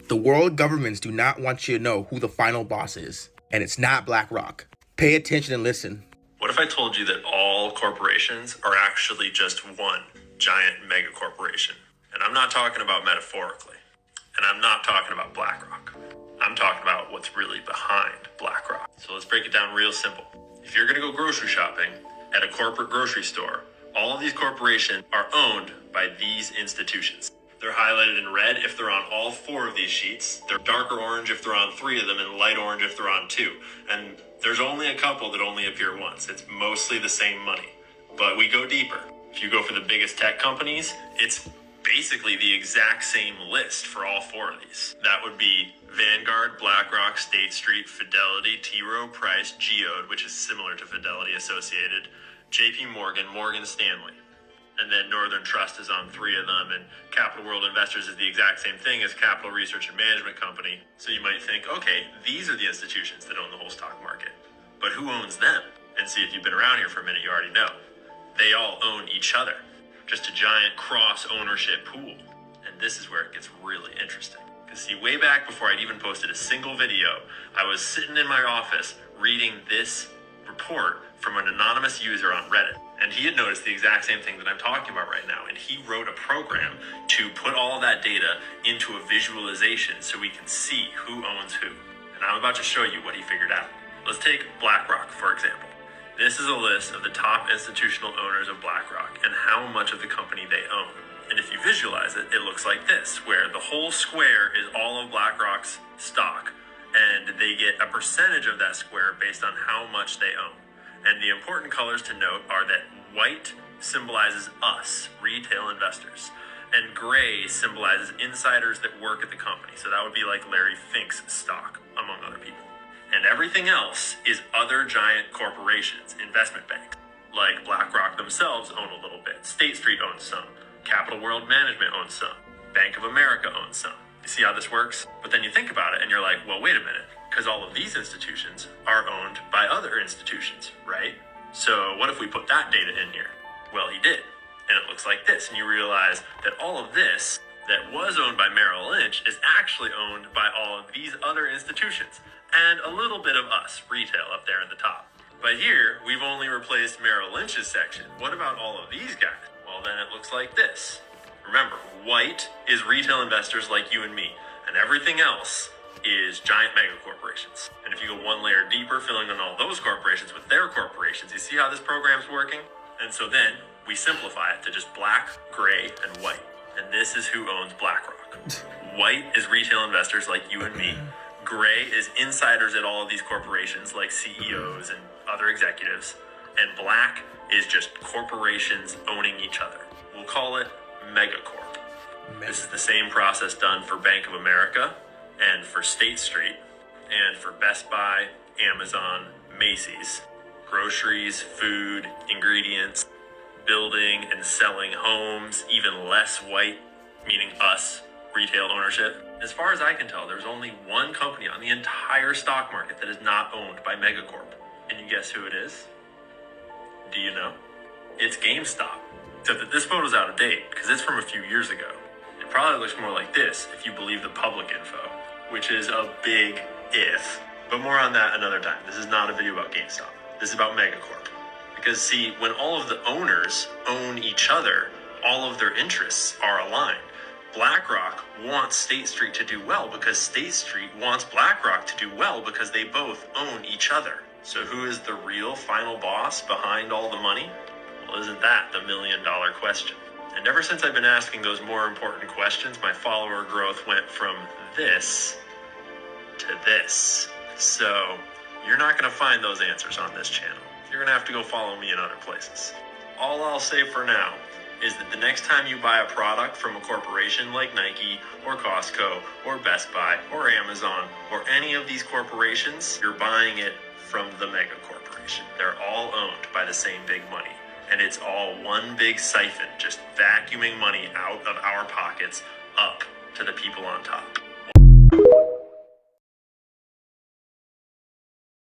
The world governments do not want you to know who the final boss is, and it's not BlackRock. Pay attention and listen. What if I told you that all corporations are actually just one giant mega corporation? And I'm not talking about metaphorically, and I'm not talking about BlackRock. I'm talking about what's really behind BlackRock. So let's break it down real simple. If you're gonna go grocery shopping at a corporate grocery store, all of these corporations are owned by these institutions. They're highlighted in red if they're on all 4 of these sheets. They're darker orange if they're on 3 of them, and light orange if they're on 2. And there's only a couple that only appear once. It's mostly the same money. But we go deeper. If you go for the biggest tech companies, it's basically the exact same list for all 4 of these. That would be Vanguard, BlackRock, State Street, Fidelity, T. Rowe Price, Geode, which is similar to Fidelity Associated, JP Morgan, Morgan Stanley. And then Northern Trust is on 3 of them, and Capital World Investors is the exact same thing as Capital Research and Management Company. So you might think, okay, these are the institutions that own the whole stock market. But who owns them? And see, if you've been around here for a minute, you already know. They all own each other. Just a giant cross-ownership pool. And this is where it gets really interesting. Because see, way back before I'd even posted a single video, I was sitting in my office reading this report from an anonymous user on Reddit. And he had noticed the exact same thing that I'm talking about right now. And he wrote a program to put all of that data into a visualization so we can see who owns who. And I'm about to show you what he figured out. Let's take BlackRock, for example. This is a list of the top institutional owners of BlackRock and how much of the company they own. And if you visualize it, it looks like this, where the whole square is all of BlackRock's stock, and they get a percentage of that square based on how much they own. And the important colors to note are that white symbolizes us, retail investors, and gray symbolizes insiders that work at the company. So that would be like Larry Fink's stock, among other people. And everything else is other giant corporations, investment banks. Like BlackRock themselves own a little bit. State Street owns some. Capital World Management owns some. Bank of America owns some. You see how this works? But then you think about it and you're like, well, wait a minute. Because all of these institutions are owned by other institutions, right? So what if we put that data in here? Well, he did. And it looks like this. And you realize that all of this that was owned by Merrill Lynch is actually owned by all of these other institutions. And a little bit of us, retail, up there at the top. But here, we've only replaced Merrill Lynch's section. What about all of these guys? Well, then it looks like this. Remember, white is retail investors like you and me. And everything else is giant mega corporations. And if you go one layer deeper, filling in all those corporations with their corporations, you see how this program's working? And so then we simplify it to just black, gray, and white. And this is who owns BlackRock. White is retail investors like you and me. Gray is insiders at all of these corporations like CEOs and other executives. And black is just corporations owning each other. We'll call it megacorp. This is the same process done for Bank of America and for State Street and for Best Buy, Amazon, Macy's. Groceries, food, ingredients, building and selling homes, even less white, meaning us, retail ownership. As far as I can tell, there's only one company on the entire stock market that is not owned by megacorp. And you guess who it is? Do you know? It's GameStop. Except that this photo's out of date because it's from a few years ago. It probably looks more like this if you believe the public info, which is a big if. But more on that another time. This is not a video about GameStop. This is about megacorp. Because see, when all of the owners own each other, all of their interests are aligned. BlackRock wants State Street to do well because State Street wants BlackRock to do well because they both own each other. So who is the real final boss behind all the money? Well, isn't that the million-dollar question? And ever since I've been asking those more important questions, my follower growth went from this to this. So you're not going to find those answers on this channel. You're going to have to go follow me in other places. All I'll say for now is that the next time you buy a product from a corporation like Nike or Costco or Best Buy or Amazon or any of these corporations, you're buying it from the mega corporation. They're all owned by the same big money. And it's all one big siphon, just vacuuming money out of our pockets up to the people on top.